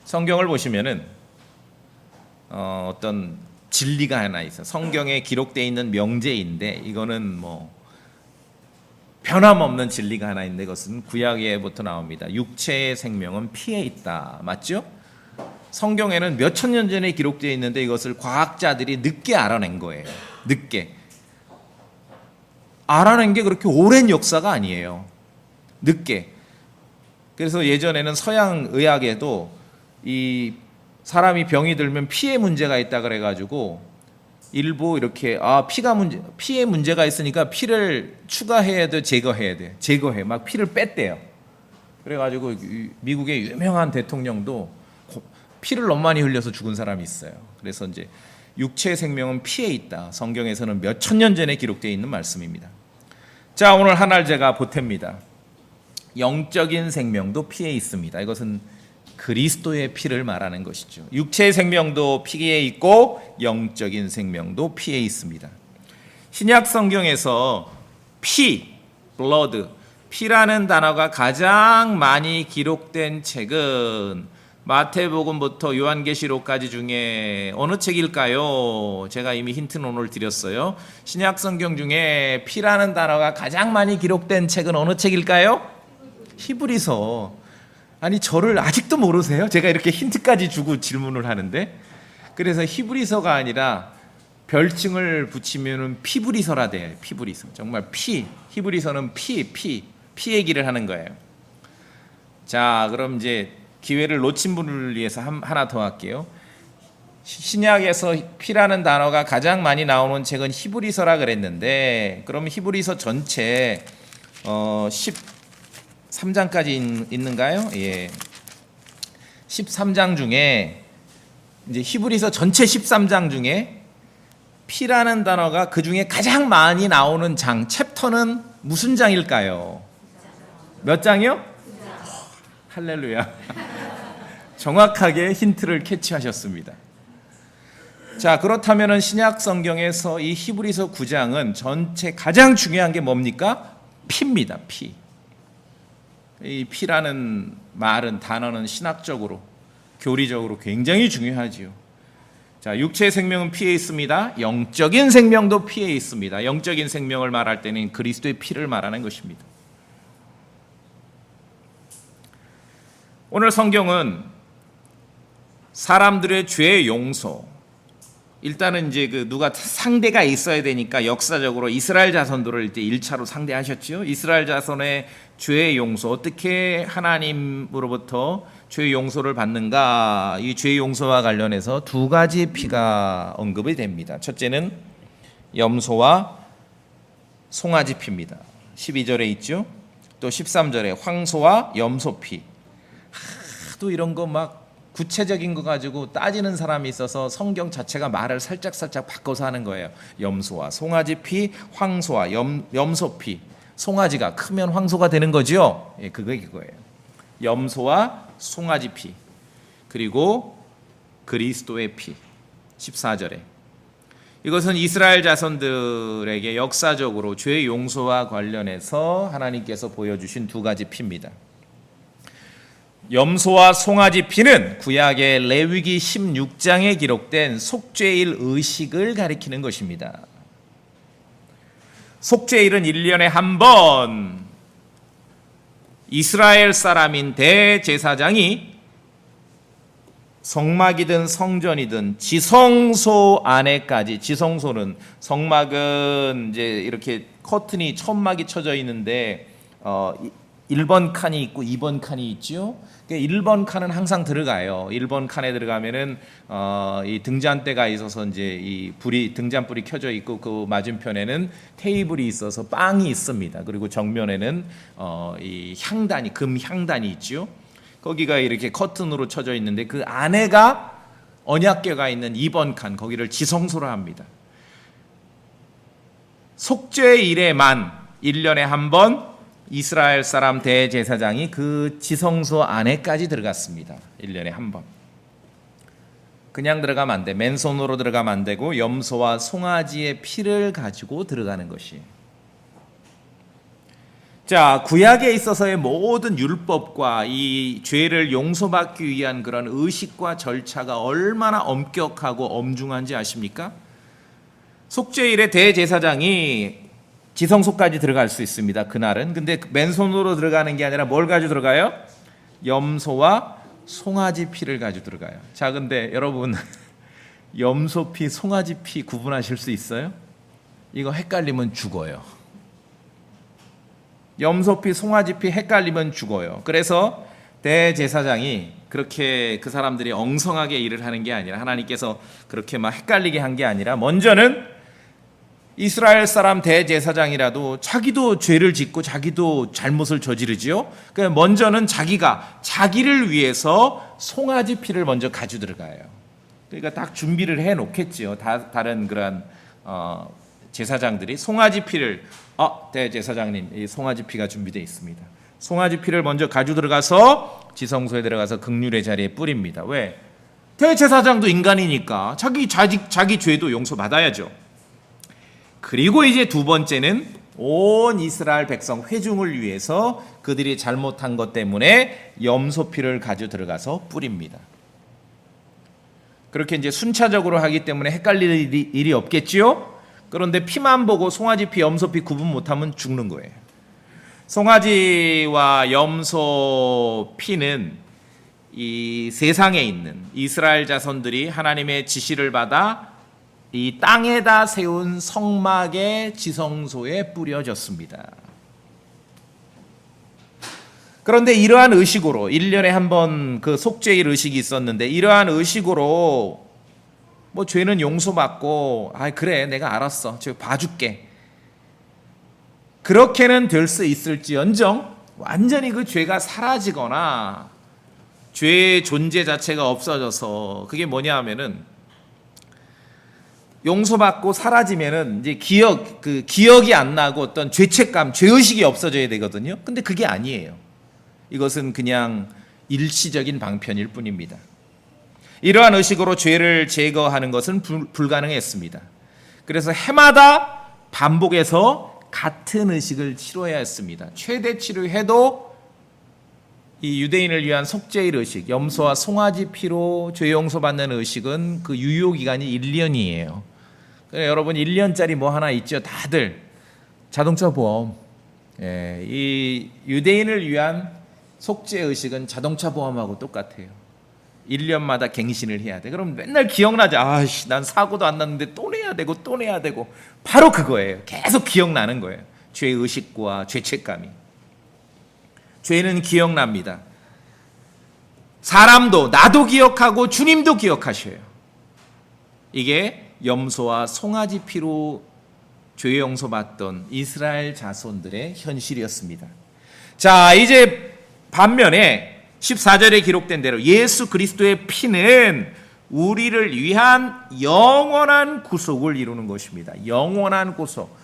성경을 보시면은 어떤 진리가 하나 있어. 성경에 기록되어 있는 명제인데 이거는 뭐 변함없는 진리가 하나 있는데 그것은 구약에부터 나옵니다. 육체의 생명은 피에 있다. 맞죠? 성경에는 몇 천 년 전에 기록되어 있는데 이것을 과학자들이 늦게 알아낸 거예요. 늦게. 알아낸 게 그렇게 오랜 역사가 아니에요. 늦게. 그래서 예전에는 서양 의학에도 이 사람이 병이 들면 피에 문제가 있다 그래가지고 일부 이렇게 피에 문제가 있으니까 피를 추가해야 돼, 제거해야 돼, 제거해 막 피를 뺐대요. 그래가지고 미국의 유명한 대통령도 피를 너무 많이 흘려서 죽은 사람이 있어요. 그래서 이제 육체의 생명은 피에 있다. 성경에서는 몇 천 년 전에 기록되어 있는 말씀입니다. 자, 오늘 하나를 제가 보탭니다. 영적인 생명도 피에 있습니다. 이것은 그리스도의 피를 말하는 것이죠. 육체의 생명도 피에 있고 영적인 생명도 피에 있습니다. 신약 성경에서 blood, 피라는 단어가 가장 많이 기록된 책은 마태복음부터 요한계시록까지 중에 어느 책일까요? 제가 이미 힌트는 오늘 드렸어요. 신약 성경 중에 피라는 단어가 가장 많이 기록된 책은 어느 책일까요? 히브리서. 아니 저를 아직도 모르세요? 제가 이렇게 힌트까지 주고 질문을 하는데. 그래서 히브리서가 아니라 별칭을 붙이면 피브리서라 돼요. 피브리서. 정말 히브리서는 피 얘기를 하는 거예요. 자, 그럼 이제 기회를 놓친 분을 위해서 하나 더 할게요. 신약에서 피라는 단어가 가장 많이 나오는 책은 히브리서라 그랬는데, 그럼 히브리서 전체 13장까지 있는가요? 예. 13장 중에 이제 히브리서 전체 13장 중에 피라는 단어가 그 중에 가장 많이 나오는 챕터는 무슨 장일까요? 몇 장이요? 할렐루야. 정확하게 힌트를 캐치하셨습니다. 자, 그렇다면 신약 성경에서 이 히브리서 9장은 전체 가장 중요한 게 뭡니까? 피입니다. 피. 이 피라는 말은 단어는 신학적으로 교리적으로 굉장히 중요하지요. 자, 육체의 생명은 피에 있습니다. 영적인 생명도 피에 있습니다. 영적인 생명을 말할 때는 그리스도의 피를 말하는 것입니다. 오늘 성경은 사람들의 죄의 용서, 일단은 이제 누가 상대가 있어야 되니까 역사적으로 이스라엘 자손들을 이제 1차로 상대하셨죠. 이스라엘 자손의 죄의 용서, 어떻게 하나님으로부터 죄의 용서를 받는가, 이 죄의 용서와 관련해서 두 가지 피가 언급이 됩니다. 첫째는 염소와 송아지 피입니다. 12절에 있죠. 또 13절에 황소와 염소 피. 하도 이런 거 막 구체적인 거 가지고 따지는 사람이 있어서 성경 자체가 말을 살짝 바꿔서 하는 거예요. 염소와 송아지 피, 황소와 염소 피. 송아지가 크면 황소가 되는 거죠. 예, 그거예요. 염소와 송아지 피. 그리고 그리스도의 피. 14절에. 이것은 이스라엘 자손들에게 역사적으로 죄 용서와 관련해서 하나님께서 보여주신 두 가지 피입니다. 염소와 송아지 피는 구약의 레위기 16장에 기록된 속죄일 의식을 가리키는 것입니다. 속죄일은 1년에 한 번 이스라엘 사람인 대제사장이 성막이든 성전이든 지성소 안에까지, 지성소는 성막은 이제 이렇게 커튼이 천막이 쳐져 있는데 1번 칸이 있고 2번 칸이 있죠. 1번 칸은 항상 들어가요. 1번 칸에 들어가면은 이 등잔대가 있어서 이제 이 등잔불이 켜져 있고 그 맞은편에는 테이블이 있어서 빵이 있습니다. 그리고 정면에는 이 향단이, 금 향단이 있죠. 거기가 이렇게 커튼으로 쳐져 있는데 그 안에가 언약궤가 있는 2번 칸, 거기를 지성소라 합니다. 속죄일에만 1년에 한 번 이스라엘 사람 대제사장이 그 지성소 안에까지 들어갔습니다. 1년에 한 번. 그냥 들어가면 안 돼. 맨손으로 들어가면 안 되고 염소와 송아지의 피를 가지고 들어가는 것이. 자, 구약에 있어서의 모든 율법과 이 죄를 용서받기 위한 그런 의식과 절차가 얼마나 엄격하고 엄중한지 아십니까? 속죄일에 대제사장이 지성소까지 들어갈 수 있습니다. 그날은. 근데 맨손으로 들어가는 게 아니라 뭘 가지고 들어가요? 염소와 송아지 피를 가지고 들어가요. 자, 근데 여러분 염소 피, 송아지 피 구분하실 수 있어요? 이거 헷갈리면 죽어요. 염소피, 송아지피 헷갈리면 죽어요. 그래서 대제사장이 그렇게 그 사람들이 엉성하게 일을 하는 게 아니라, 하나님께서 그렇게 막 헷갈리게 한 게 아니라, 먼저는 이스라엘 사람 대제사장이라도 자기도 죄를 짓고 자기도 잘못을 저지르지요. 그러니까 먼저는 자기가 자기를 위해서 송아지 피를 먼저 가지고 들어가요. 그러니까 딱 준비를 해 놓겠지요. 다른 그런 제사장들이 송아지 피를, 대제사장님, 이 송아지 피가 준비되어 있습니다. 송아지 피를 먼저 가지고 들어가서 지성소에 들어가서 긍휼의 자리에 뿌립니다. 왜? 대제사장도 인간이니까 자기 죄도 용서받아야죠. 그리고 이제 두 번째는 온 이스라엘 백성 회중을 위해서 그들이 잘못한 것 때문에 염소 피를 가지고 들어가서 뿌립니다. 그렇게 이제 순차적으로 하기 때문에 헷갈릴 일이 없겠지요? 그런데 피만 보고 송아지 피, 염소 피 구분 못하면 죽는 거예요. 송아지와 염소 피는 이 세상에 있는 이스라엘 자손들이 하나님의 지시를 받아 이 땅에다 세운 성막의 지성소에 뿌려졌습니다. 그런데 이러한 의식으로 1년에 한 번 그 속죄일 의식이 있었는데, 이러한 의식으로 뭐 죄는 용서받고, 그래 내가 알았어, 저 봐줄게, 그렇게는 될 수 있을지언정 완전히 그 죄가 사라지거나 죄의 존재 자체가 없어져서, 그게 뭐냐 하면은 용서받고 사라지면은 이제 기억이 안 나고 어떤 죄책감, 죄의식이 없어져야 되거든요. 근데 그게 아니에요. 이것은 그냥 일시적인 방편일 뿐입니다. 이러한 의식으로 죄를 제거하는 것은 불가능했습니다. 그래서 해마다 반복해서 같은 의식을 치러야 했습니다. 최대 치료해도 이 유대인을 위한 속죄일 의식, 염소와 송아지 피로 죄 용서받는 의식은 그 유효 기간이 1년이에요. 그래서 여러분 1년짜리 뭐 하나 있죠. 다들 자동차 보험. 이 유대인을 위한 속죄 의식은 자동차 보험하고 똑같아요. 1년마다 갱신을 해야 돼. 그럼 맨날 기억나지. 난 사고도 안 났는데 또 내야 되고 또 내야 되고. 바로 그거예요. 계속 기억나는 거예요. 죄 의식과 죄책감이. 죄는 기억납니다. 사람도, 나도 기억하고 주님도 기억하셔요. 이게 염소와 송아지 피로 죄 용서받던 이스라엘 자손들의 현실이었습니다. 자, 이제 반면에 14절에 기록된 대로 예수 그리스도의 피는 우리를 위한 영원한 구속을 이루는 것입니다. 영원한 구속.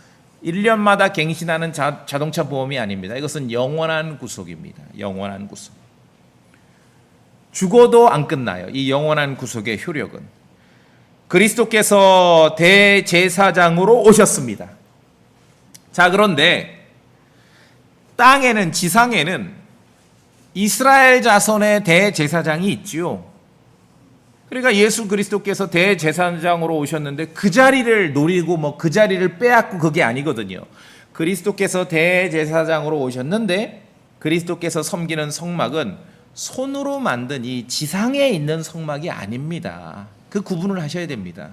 1년마다 갱신하는 자동차 보험이 아닙니다. 이것은 영원한 구속입니다. 영원한 구속. 죽어도 안 끝나요. 이 영원한 구속의 효력은. 그리스도께서 대제사장으로 오셨습니다. 자, 그런데 땅에는, 지상에는 이스라엘 자손의 대제사장이 있지요. 그러니까 예수 그리스도께서 대제사장으로 오셨는데 그 자리를 노리고 그 자리를 빼앗고 그게 아니거든요. 그리스도께서 대제사장으로 오셨는데 그리스도께서 섬기는 성막은 손으로 만든 이 지상에 있는 성막이 아닙니다. 그 구분을 하셔야 됩니다.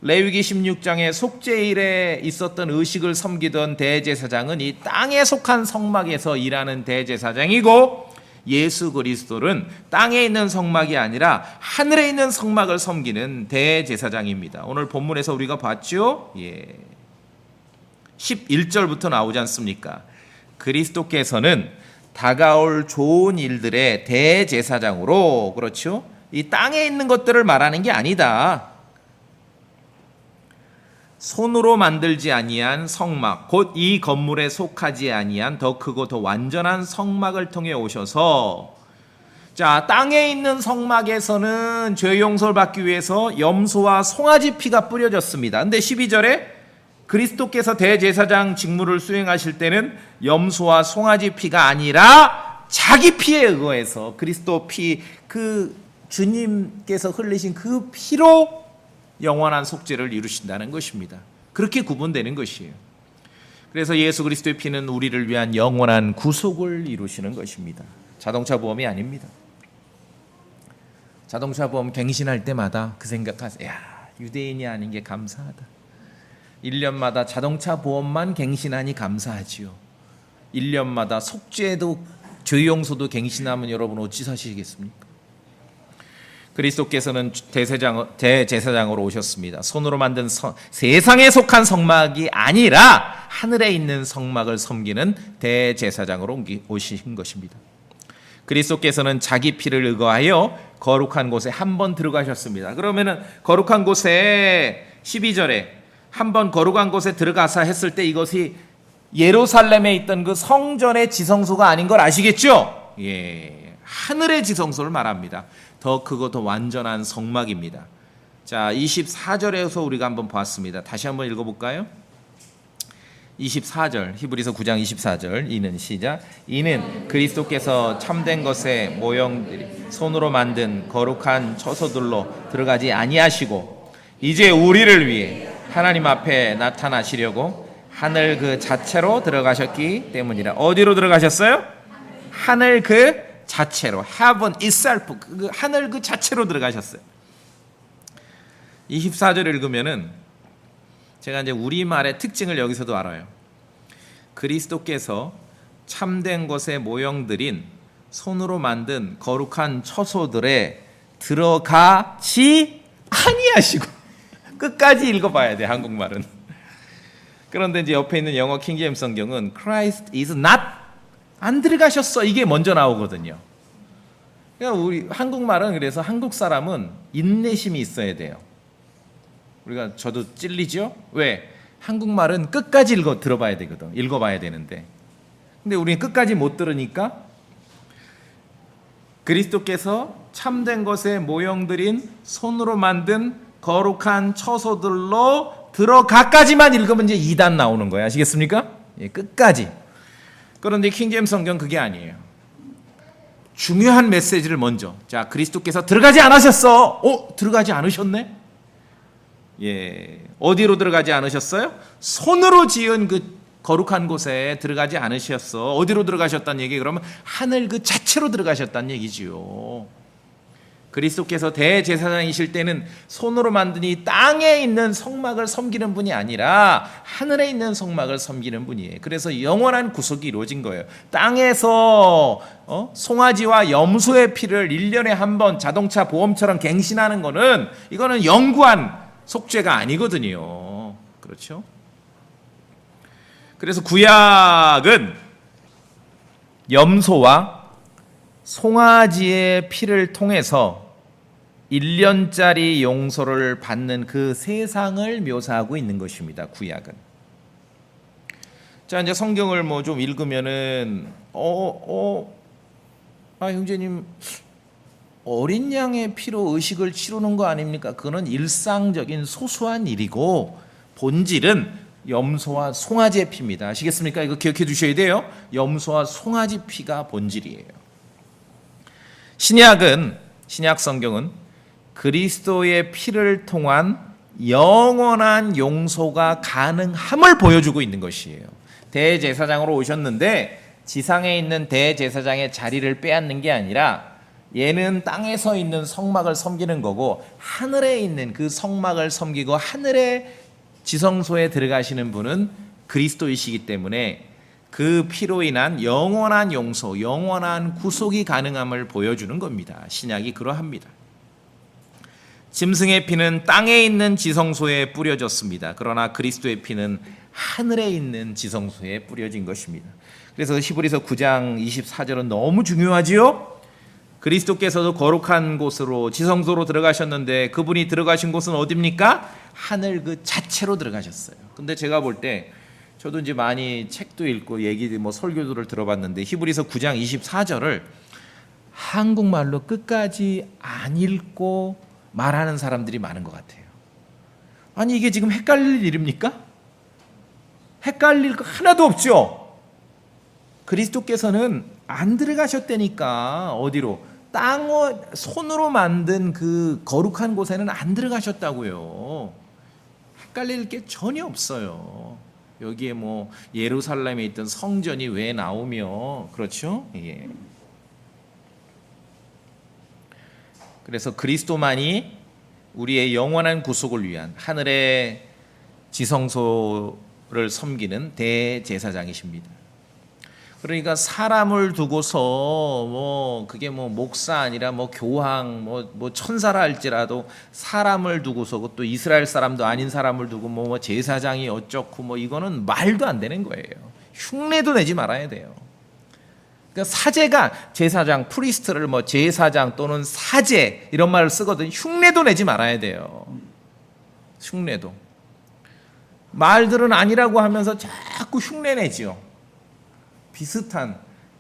레위기 16장에 속죄일에 있었던 의식을 섬기던 대제사장은 이 땅에 속한 성막에서 일하는 대제사장이고, 예수 그리스도는 땅에 있는 성막이 아니라 하늘에 있는 성막을 섬기는 대제사장입니다. 오늘 본문에서 우리가 봤죠? 11절부터 나오지 않습니까? 그리스도께서는 다가올 좋은 일들의 대제사장으로, 그렇죠? 이 땅에 있는 것들을 말하는 게 아니다. 손으로 만들지 아니한 성막, 곧 이 건물에 속하지 아니한 더 크고 더 완전한 성막을 통해 오셔서, 자, 땅에 있는 성막에서는 죄 용서를 받기 위해서 염소와 송아지 피가 뿌려졌습니다. 근데 12절에 그리스도께서 대제사장 직무를 수행하실 때는 염소와 송아지 피가 아니라 자기 피에 의거해서 그리스도 피, 그 주님께서 흘리신 그 피로 영원한 속죄를 이루신다는 것입니다. 그렇게 구분되는 것이에요. 그래서 예수 그리스도의 피는 우리를 위한 영원한 구속을 이루시는 것입니다. 자동차 보험이 아닙니다. 자동차 보험 갱신할 때마다 그 생각하세요. 야, 유대인이 아닌 게 감사하다. 1년마다 자동차 보험만 갱신하니 감사하지요. 1년마다 속죄도 죄용서도 갱신하면 여러분 어찌 사시겠습니까? 그리스도께서는 대제사장으로 오셨습니다. 손으로 만든 세상에 속한 성막이 아니라 하늘에 있는 성막을 섬기는 대제사장으로 오신 것입니다. 그리스도께서는 자기 피를 의거하여 거룩한 곳에 한 번 들어가셨습니다. 그러면은 거룩한 곳에 12절에 한 번 거룩한 곳에 들어가사 했을 때 이것이 예루살렘에 있던 그 성전의 지성소가 아닌 걸 아시겠죠? 예, 하늘의 지성소를 말합니다. 더 크고 더 완전한 성막입니다. 자, 24절에서 우리가 한번 보았습니다. 다시 한번 읽어볼까요? 24절, 히브리서 9장 24절. 이는 시작. 이는 그리스도께서 참된 것의 모형들이 손으로 만든 거룩한 처소들로 들어가지 아니하시고 이제 우리를 위해 하나님 앞에 나타나시려고 하늘 그 자체로 들어가셨기 때문이라. 어디로 들어가셨어요? 하늘 그 자체로, heaven itself, 그 하늘 그 자체로 들어가셨어요. 24절 읽으면은 제가 이제 우리말의 특징을 여기서도 알아요. 그리스도께서 참된 것의 모형들인 손으로 만든 거룩한 처소들에 들어가지 아니하시고. 끝까지 읽어봐야 돼, 한국말은. 그런데 이제 옆에 있는 영어 킹제임스 성경은 Christ is not, 안 들어가셨어, 이게 먼저 나오거든요. 그러니까 우리 한국말은, 그래서 한국 사람은 인내심이 있어야 돼요. 우리가 저도 찔리죠? 왜? 한국말은 끝까지 들어봐야 되거든. 읽어봐야 되는데. 근데 우리는 끝까지 못 들으니까 그리스도께서 참된 것의 모형들인 손으로 만든 거룩한 처소들로 들어가까지만 읽으면 이제 2단 나오는 거예요. 아시겠습니까? 예, 끝까지. 그런데 킹제임스 성경 그게 아니에요. 중요한 메시지를 먼저. 자, 그리스도께서 들어가지 않으셨어. 들어가지 않으셨네? 예. 어디로 들어가지 않으셨어요? 손으로 지은 그 거룩한 곳에 들어가지 않으셨어. 어디로 들어가셨다는 얘기? 그러면 하늘 그 자체로 들어가셨다는 얘기지요. 그리스도께서 대제사장이실 때는 손으로 만든 이 땅에 있는 성막을 섬기는 분이 아니라 하늘에 있는 성막을 섬기는 분이에요. 그래서 영원한 구속이 이루어진 거예요. 땅에서 송아지와 염소의 피를 1년에 한 번 자동차 보험처럼 갱신하는 거는, 이거는 영구한 속죄가 아니거든요. 그렇죠? 그래서 구약은 염소와 송아지의 피를 통해서 1년짜리 용서를 받는 그 세상을 묘사하고 있는 것입니다. 구약은. 자, 이제 성경을 뭐 좀 읽으면은 형제님, 어린 양의 피로 의식을 치르는 거 아닙니까? 그거는 일상적인 소소한 일이고 본질은 염소와 송아지의 피입니다. 아시겠습니까? 이거 기억해 두셔야 돼요. 염소와 송아지 피가 본질이에요. 신약 성경은 그리스도의 피를 통한 영원한 용서가 가능함을 보여주고 있는 것이에요. 대제사장으로 오셨는데 지상에 있는 대제사장의 자리를 빼앗는 게 아니라 얘는 땅에서 있는 성막을 섬기는 거고 하늘에 있는 그 성막을 섬기고 하늘의 지성소에 들어가시는 분은 그리스도이시기 때문에 그 피로 인한 영원한 용서, 영원한 구속이 가능함을 보여주는 겁니다. 신약이 그러합니다. 짐승의 피는 땅에 있는 지성소에 뿌려졌습니다. 그러나 그리스도의 피는 하늘에 있는 지성소에 뿌려진 것입니다. 그래서 히브리서 9장 24절은 너무 중요하지요? 그리스도께서도 거룩한 곳으로 지성소로 들어가셨는데 그분이 들어가신 곳은 어디입니까? 하늘 그 자체로 들어가셨어요. 근데 제가 볼 때 저도 이제 많이 책도 읽고 설교들을 들어봤는데 히브리서 9장 24절을 한국말로 끝까지 안 읽고 말하는 사람들이 많은 것 같아요. 아니, 이게 지금 헷갈릴 일입니까? 헷갈릴 거 하나도 없죠. 그리스도께서는 안 들어가셨다니까. 어디로? 손으로 만든 그 거룩한 곳에는 안 들어가셨다고요. 헷갈릴 게 전혀 없어요. 여기에 뭐 예루살렘에 있던 성전이 왜 나오며, 그렇죠? 예. 그래서 그리스도만이 우리의 영원한 구속을 위한 하늘의 지성소를 섬기는 대제사장이십니다. 그러니까 사람을 두고서 뭐 그게 뭐 목사 아니라 뭐 교황 뭐 천사라 할지라도 사람을 두고서 또 이스라엘 사람도 아닌 사람을 두고 뭐 제사장이 어쩌고 뭐 이거는 말도 안 되는 거예요. 흉내도 내지 말아야 돼요. 그러니까 사제가 제사장, 프리스트를 뭐 제사장 또는 사제 이런 말을 쓰거든. 흉내도 내지 말아야 돼요. 흉내도. 말들은 아니라고 하면서 자꾸 흉내내지요. 비슷한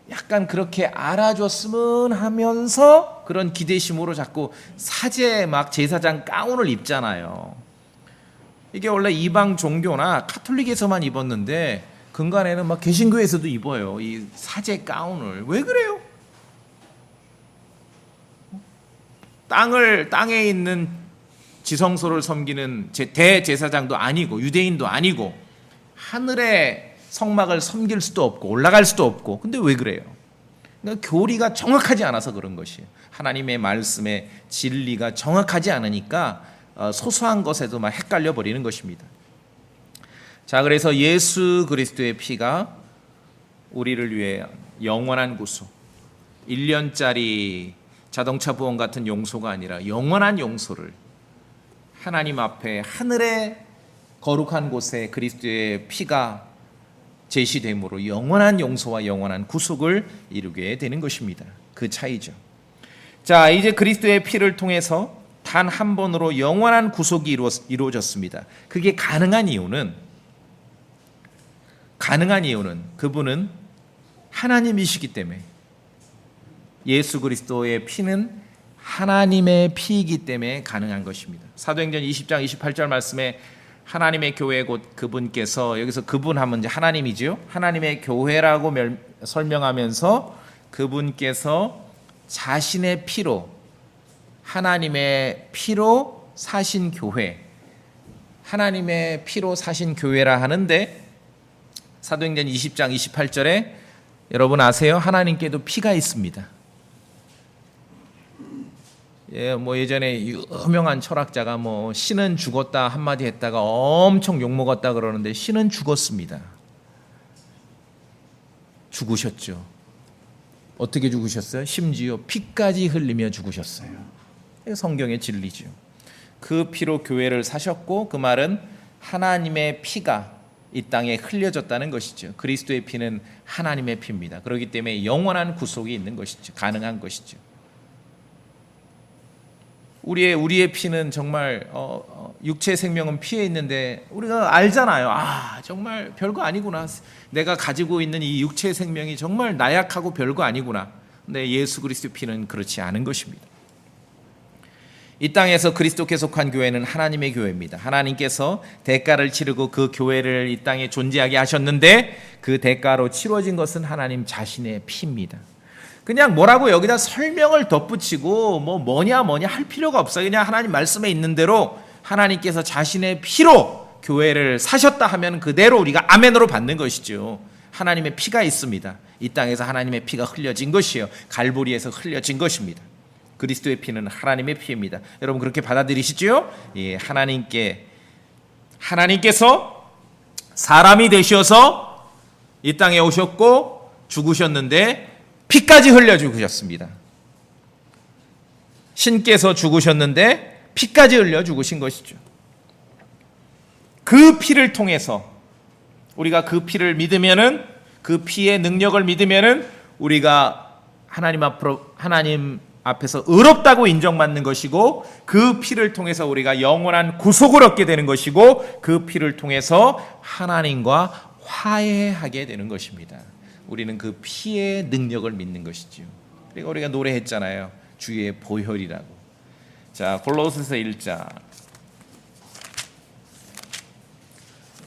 약간 그렇게 알아줬으면 하면서 그런 기대심으로 자꾸 사제 막 제사장 가운을 입잖아요. 이게 원래 이방 종교나 카톨릭에서만 입었는데 근간에는 막 개신교에서도 입어요. 이 사제 가운을. 왜 그래요? 땅에 있는 지성소를 섬기는 대제사장도 아니고 유대인도 아니고 하늘의 성막을 섬길 수도 없고 올라갈 수도 없고. 근데 왜 그래요? 그러니까 교리가 정확하지 않아서 그런 것이에요. 하나님의 말씀의 진리가 정확하지 않으니까 소소한 것에도 막 헷갈려 버리는 것입니다. 자, 그래서 예수 그리스도의 피가 우리를 위해 영원한 구속, 1년짜리 자동차 보험 같은 용서가 아니라 영원한 용서를 하나님 앞에 하늘의 거룩한 곳에 그리스도의 피가 제시됨으로 영원한 용서와 영원한 구속을 이루게 되는 것입니다. 그 차이죠. 자, 이제 그리스도의 피를 통해서 단 한 번으로 영원한 구속이 이루어졌습니다. 그게 가능한 이유는 그분은 하나님이시기 때문에, 예수 그리스도의 피는 하나님의 피이기 때문에 가능한 것입니다. 사도행전 20장 28절 말씀에 하나님의 교회 곧 그분께서, 여기서 그분 하면 이제 하나님이죠. 하나님의 교회라고 설명하면서 그분께서 자신의 피로, 하나님의 피로 사신 교회, 하나님의 피로 사신 교회라 하는데, 사도행전 20장 28절에 여러분 아세요? 하나님께도 피가 있습니다. 뭐 예전에 유명한 철학자가 뭐 신은 죽었다 한마디 했다가 엄청 욕먹었다 그러는데, 신은 죽었습니다. 죽으셨죠. 어떻게 죽으셨어요? 심지어 피까지 흘리며 죽으셨어요. 성경의 진리죠. 그 피로 교회를 사셨고, 그 말은 하나님의 피가 이 땅에 흘려졌다는 것이죠. 그리스도의 피는 하나님의 피입니다. 그렇기 때문에 영원한 구속이 있는 것이죠. 가능한 것이죠. 우리의 피는 정말 육체 생명은 피에 있는데 우리가 알잖아요. 아, 정말 별거 아니구나. 내가 가지고 있는 이 육체 생명이 정말 나약하고 별거 아니구나. 근데 예수 그리스도의 피는 그렇지 않은 것입니다. 이 땅에서 그리스도께 속한 교회는 하나님의 교회입니다. 하나님께서 대가를 치르고 그 교회를 이 땅에 존재하게 하셨는데, 그 대가로 치러진 것은 하나님 자신의 피입니다. 그냥 뭐라고 여기다 설명을 덧붙이고 뭐냐 할 필요가 없어요. 그냥 하나님 말씀에 있는 대로 하나님께서 자신의 피로 교회를 사셨다 하면 그대로 우리가 아멘으로 받는 것이죠. 하나님의 피가 있습니다. 이 땅에서 하나님의 피가 흘려진 것이에요. 갈보리에서 흘려진 것입니다. 그리스도의 피는 하나님의 피입니다. 여러분 그렇게 받아들이시죠? 예, 하나님께서 사람이 되셔서 이 땅에 오셨고 죽으셨는데 피까지 흘려 죽으셨습니다. 신께서 죽으셨는데 피까지 흘려 죽으신 것이죠. 그 피를 통해서 우리가 그 피를 믿으면은, 그 피의 능력을 믿으면은 우리가 하나님 앞에서 의롭다고 인정받는 것이고, 그 피를 통해서 우리가 영원한 구속을 얻게 되는 것이고, 그 피를 통해서 하나님과 화해하게 되는 것입니다. 우리는 그 피의 능력을 믿는 것이죠. 그리고 우리가 노래했잖아요. 주의 보혈이라고. 자, 골로새서 1장.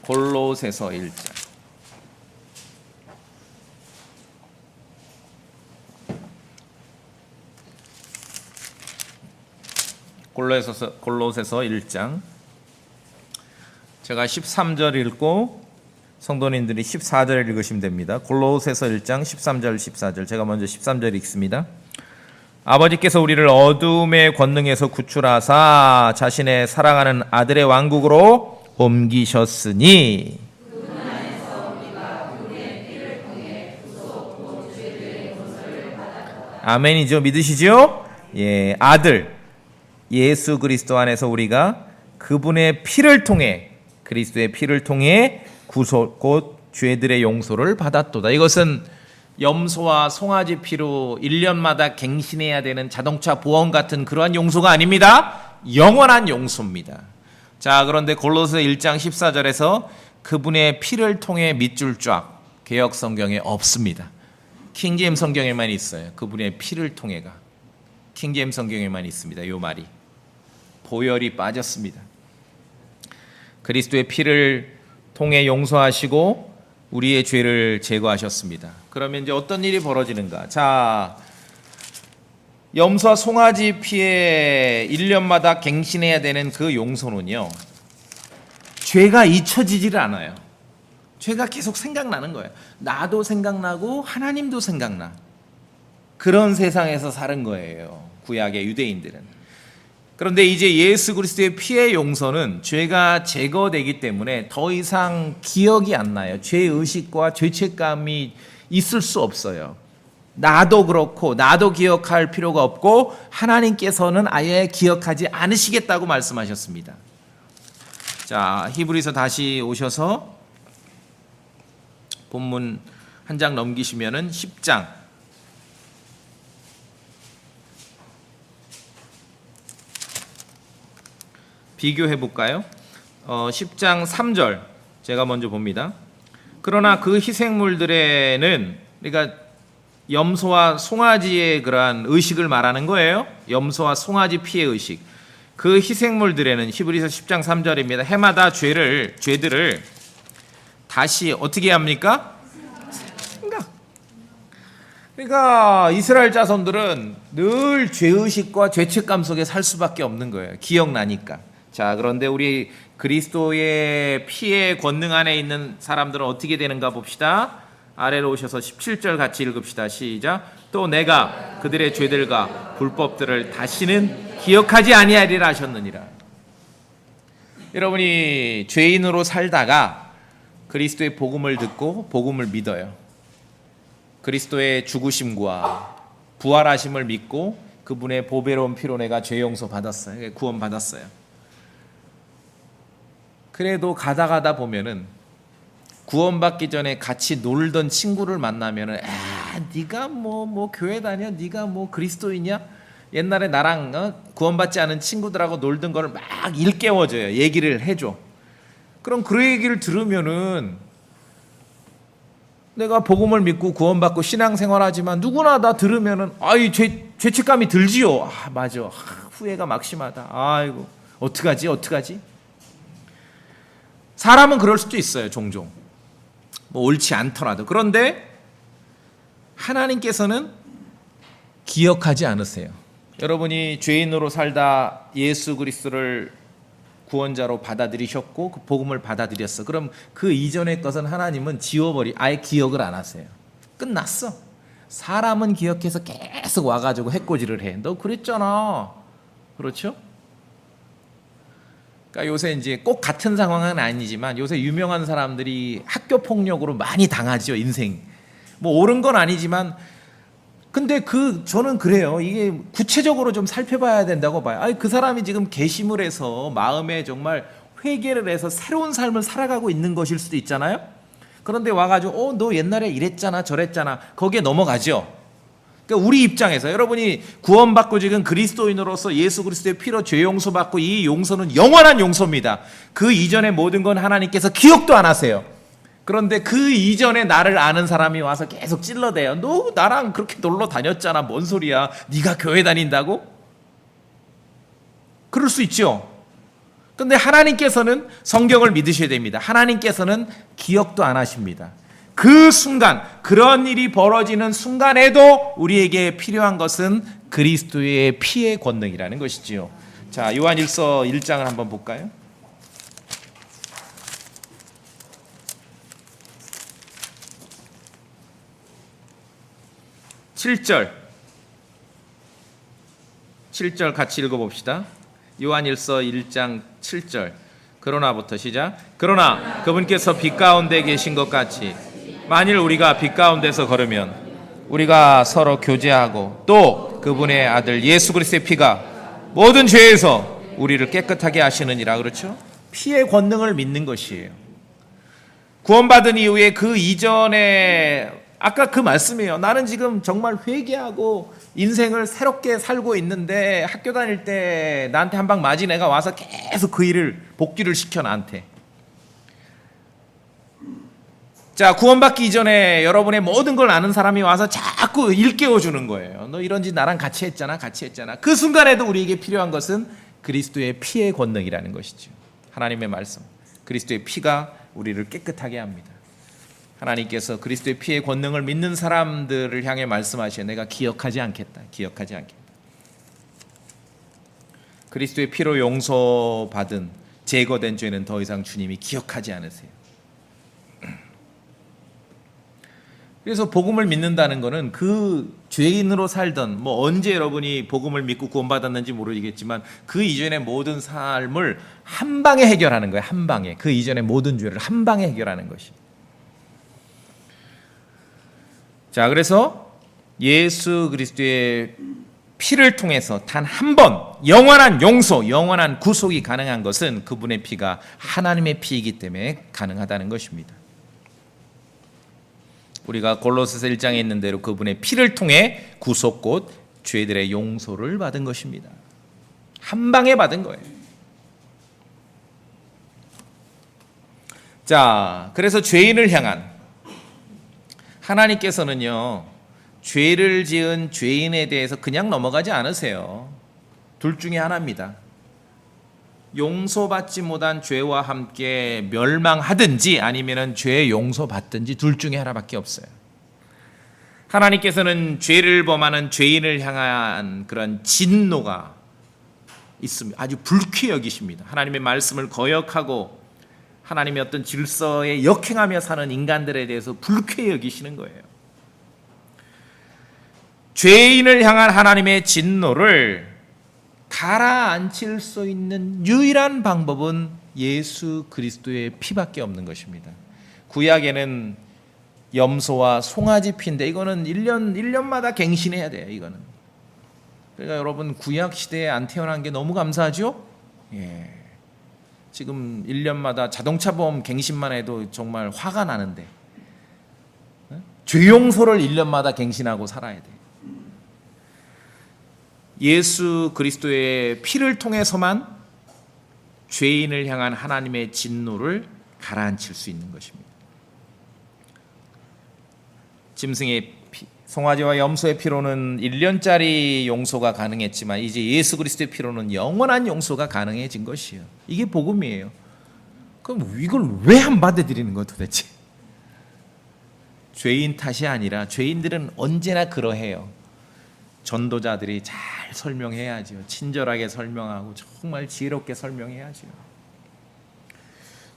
골로새서 1장. 골로새서 1장. 제가 13절 읽고 성도님들이 14절 읽으시면 됩니다. 골로새서 1장 13절 14절. 제가 먼저 13절 읽습니다. 아버지께서 우리를 어둠의 권능에서 구출하사 자신의 사랑하는 아들의 왕국으로 옮기셨으니 아멘이죠. 믿으시죠? 예, 아들 예수 그리스도 안에서 우리가 그분의 피를 통해, 그리스도의 피를 통해 구속 곧 죄들의 용서를 받았도다. 이것은 염소와 송아지 피로 1년마다 갱신해야 되는 자동차 보험 같은 그러한 용서가 아닙니다. 영원한 용서입니다. 자, 그런데 골로새 1장 14절에서 그분의 피를 통해 밑줄 쫙, 개역 성경에 없습니다. 킹제임스 성경에만 있어요. 그분의 피를 통해가 킹제임스 성경에만 있습니다. 이 말이 보혈이 빠졌습니다. 그리스도의 피를 통해 용서하시고 우리의 죄를 제거하셨습니다. 그러면 이제 어떤 일이 벌어지는가? 자, 염소와 송아지 피에 1년마다 갱신해야 되는 그 용서는요, 죄가 잊혀지지를 않아요. 죄가 계속 생각나는 거예요. 나도 생각나고 하나님도 생각나. 그런 세상에서 사는 거예요, 구약의 유대인들은. 그런데 이제 예수 그리스도의 피의 용서는 죄가 제거되기 때문에 더 이상 기억이 안 나요. 죄의식과 죄책감이 있을 수 없어요. 나도 그렇고 나도 기억할 필요가 없고 하나님께서는 아예 기억하지 않으시겠다고 말씀하셨습니다. 자, 히브리서 다시 오셔서 본문 한 장 넘기시면은 10장 비교해 볼까요? 10장 3절 제가 먼저 봅니다. 그러나 그 희생물들에는, 그러니까 염소와 송아지의 그러한 의식을 말하는 거예요. 염소와 송아지 피의 의식. 그 희생물들에는, 히브리서 10장 3절입니다. 해마다 죄들을 다시 어떻게 합니까? 생각. 그러니까 이스라엘 자손들은 늘 죄의식과 죄책감 속에 살 수밖에 없는 거예요. 기억나니까. 자, 그런데 우리 그리스도의 피의 권능 안에 있는 사람들은 어떻게 되는가 봅시다. 아래로 오셔서 17절 같이 읽읍시다. 시작. 또 내가 그들의 죄들과 불법들을 다시는 기억하지 아니하리라 하셨느니라. 여러분이 죄인으로 살다가 그리스도의 복음을 듣고 복음을 믿어요. 그리스도의 죽으심과 부활하심을 믿고 그분의 보배로운 피로 내가 죄 용서 받았어요. 구원 받았어요. 그래도 가다 보면은 구원받기 전에 같이 놀던 친구를 만나면은, 네가 뭐 교회 다녀? 네가 뭐 그리스도이냐? 옛날에 나랑 구원받지 않은 친구들하고 놀던 거를 막 일깨워줘요. 얘기를 해줘. 그럼 그 얘기를 들으면은 내가 복음을 믿고 구원받고 신앙생활하지만 누구나 다 들으면은 죄책감이 들지요. 맞아. 후회가 막심하다. 아이고 어떡하지? 사람은 그럴 수도 있어요. 종종 뭐 옳지 않더라도. 그런데 하나님께서는 기억하지 않으세요. 여러분이 죄인으로 살다 예수 그리스도를 구원자로 받아들이셨고 그 복음을 받아들였어. 그럼 그 이전의 것은 하나님은 아예 기억을 안 하세요. 끝났어. 사람은 기억해서 계속 와가지고 해코지를 해. 너 그랬잖아. 그렇죠? 그러니까 요새 이제 꼭 같은 상황은 아니지만 요새 유명한 사람들이 학교 폭력으로 많이 당하죠. 인생 뭐 옳은 건 아니지만, 근데 저는 그래요. 이게 구체적으로 좀 살펴봐야 된다고 봐요. 그 사람이 지금 개심을 해서 마음에 정말 회개를 해서 새로운 삶을 살아가고 있는 것일 수도 있잖아요. 그런데 와가지고 너 옛날에 이랬잖아 저랬잖아, 거기에 넘어가죠. 그러니까 우리 입장에서 여러분이 구원받고 지금 그리스도인으로서 예수 그리스도의 피로 죄 용서받고, 이 용서는 영원한 용서입니다. 그 이전의 모든 건 하나님께서 기억도 안 하세요. 그런데 그 이전에 나를 아는 사람이 와서 계속 찔러대요. 너 나랑 그렇게 놀러 다녔잖아. 뭔 소리야. 네가 교회 다닌다고? 그럴 수 있죠. 그런데 하나님께서는 성경을 믿으셔야 됩니다. 하나님께서는 기억도 안 하십니다. 그 순간, 그런 일이 벌어지는 순간에도 우리에게 필요한 것은 그리스도의 피의 권능이라는 것이지요. 자, 요한일서 1장을 한번 볼까요? 7절 같이 읽어봅시다. 요한일서 1장 7절. 그러나부터 시작. 그러나 그분께서 빛 가운데 계신 것 같이 만일 우리가 빛 가운데서 걸으면 우리가 서로 교제하고 또 그분의 아들 예수 그리스도의 피가 모든 죄에서 우리를 깨끗하게 하시느니라. 그렇죠? 피의 권능을 믿는 것이에요. 구원받은 이후에 그 이전에 아까 그 말씀이에요. 나는 지금 정말 회개하고 인생을 새롭게 살고 있는데 학교 다닐 때 나한테 한 방 맞은 애가 와서 계속 그 일을 복귀를 시켜 나한테. 자, 구원받기 이전에 여러분의 모든 걸 아는 사람이 와서 자꾸 일깨워주는 거예요. 너 이런 짓 나랑 같이 했잖아. 그 순간에도 우리에게 필요한 것은 그리스도의 피의 권능이라는 것이죠. 하나님의 말씀. 그리스도의 피가 우리를 깨끗하게 합니다. 하나님께서 그리스도의 피의 권능을 믿는 사람들을 향해 말씀하시어 내가 기억하지 않겠다. 그리스도의 피로 용서받은 제거된 죄는 더 이상 주님이 기억하지 않으세요. 그래서 복음을 믿는다는 것은 그 죄인으로 살던 언제 여러분이 복음을 믿고 구원받았는지 모르겠지만 그 이전의 모든 삶을 한 방에 해결하는 거예요. 한 방에. 그 이전의 모든 죄를 한 방에 해결하는 것이. 자, 그래서 예수 그리스도의 피를 통해서 단 한 번 영원한 용서, 영원한 구속이 가능한 것은 그분의 피가 하나님의 피이기 때문에 가능하다는 것입니다. 우리가 골로새서 1장에 있는 대로 그분의 피를 통해 구속 곧 죄들의 용서를 받은 것입니다. 한 방에 받은 거예요. 자, 그래서 죄인을 향한 하나님께서는요, 죄를 지은 죄인에 대해서 그냥 넘어가지 않으세요. 둘 중에 하나입니다. 용서받지 못한 죄와 함께 멸망하든지 아니면 죄 용서받든지 둘 중에 하나밖에 없어요. 하나님께서는 죄를 범하는 죄인을 향한 그런 진노가 있습니다. 아주 불쾌히 여기십니다. 하나님의 말씀을 거역하고 하나님의 어떤 질서에 역행하며 사는 인간들에 대해서 불쾌히 여기시는 거예요. 죄인을 향한 하나님의 진노를 가라앉힐 수 있는 유일한 방법은 예수 그리스도의 피밖에 없는 것입니다. 구약에는 염소와 송아지 피인데 이거는 1년마다 갱신해야 돼요. 이거는. 그러니까 여러분 구약 시대에 안 태어난 게 너무 감사하죠? 예. 지금 1년마다 자동차 보험 갱신만 해도 정말 화가 나는데 죄 용서를 1년마다 갱신하고 살아야 돼요. 예수 그리스도의 피를 통해서만 죄인을 향한 하나님의 진노를 가라앉힐 수 있는 것입니다. 짐승의 피, 송아지와 염소의 피로는 1년짜리 용서가 가능했지만 이제 예수 그리스도의 피로는 영원한 용서가 가능해진 것이에요. 이게 복음이에요. 그럼 이걸 왜 안 받아들이는 거야 도대체? 죄인 탓이 아니라 죄인들은 언제나 그러해요. 전도자들이 잘 설명해야죠. 친절하게 설명하고 정말 지혜롭게 설명해야죠.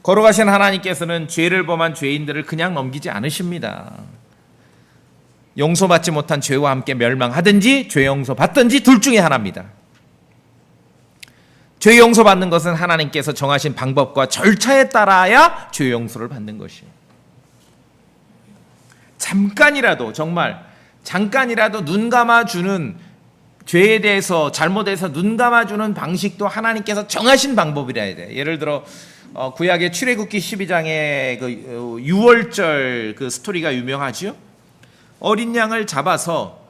걸어가신 하나님께서는 죄를 범한 죄인들을 그냥 넘기지 않으십니다. 용서받지 못한 죄와 함께 멸망하든지 죄 용서받든지 둘 중에 하나입니다. 죄 용서받는 것은 하나님께서 정하신 방법과 절차에 따라야 죄 용서를 받는 것이에요. 잠깐이라도 정말 잠깐이라도 눈 감아주는 죄에 대해서 잘못해서 눈 감아주는 방식도 하나님께서 정하신 방법이라 해야 돼요. 예를 들어 구약의 출애굽기 12장의 그 6월절 그 스토리가 유명하죠. 어린 양을 잡아서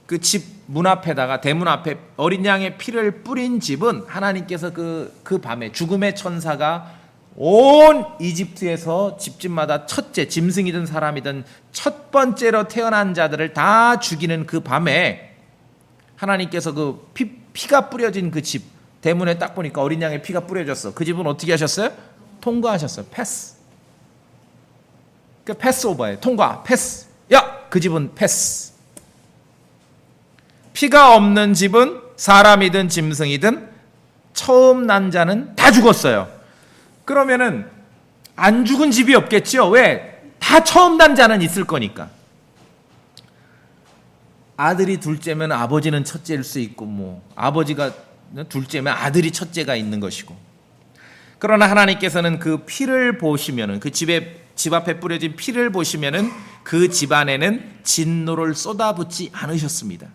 그 집 문 앞에다가 대문 앞에 어린 양의 피를 뿌린 집은 하나님께서 그 밤에 죽음의 천사가 온 이집트에서 집집마다 첫째 짐승이든 사람이든 첫 번째로 태어난 자들을 다 죽이는 그 밤에 하나님께서 그 피가 뿌려진 그 집 대문에 딱 보니까 어린 양의 피가 뿌려졌어. 그 집은 어떻게 하셨어요? 통과하셨어요. 패스. 그 패스 오버예요. 통과. 패스. 야, 그 집은 패스. 피가 없는 집은 사람이든 짐승이든 처음 난 자는 다 죽었어요. 그러면은 안 죽은 집이 없겠죠. 왜? 다 처음 난 자는 있을 거니까. 아들이 둘째면 아버지는 첫째일 수 있고, 뭐 아버지가 둘째면 아들이 첫째가 있는 것이고. 그러나 하나님께서는 그 피를 보시면은, 그 집 앞에 뿌려진 피를 보시면은 그 집안에는 진노를 쏟아붓지 않으셨습니다.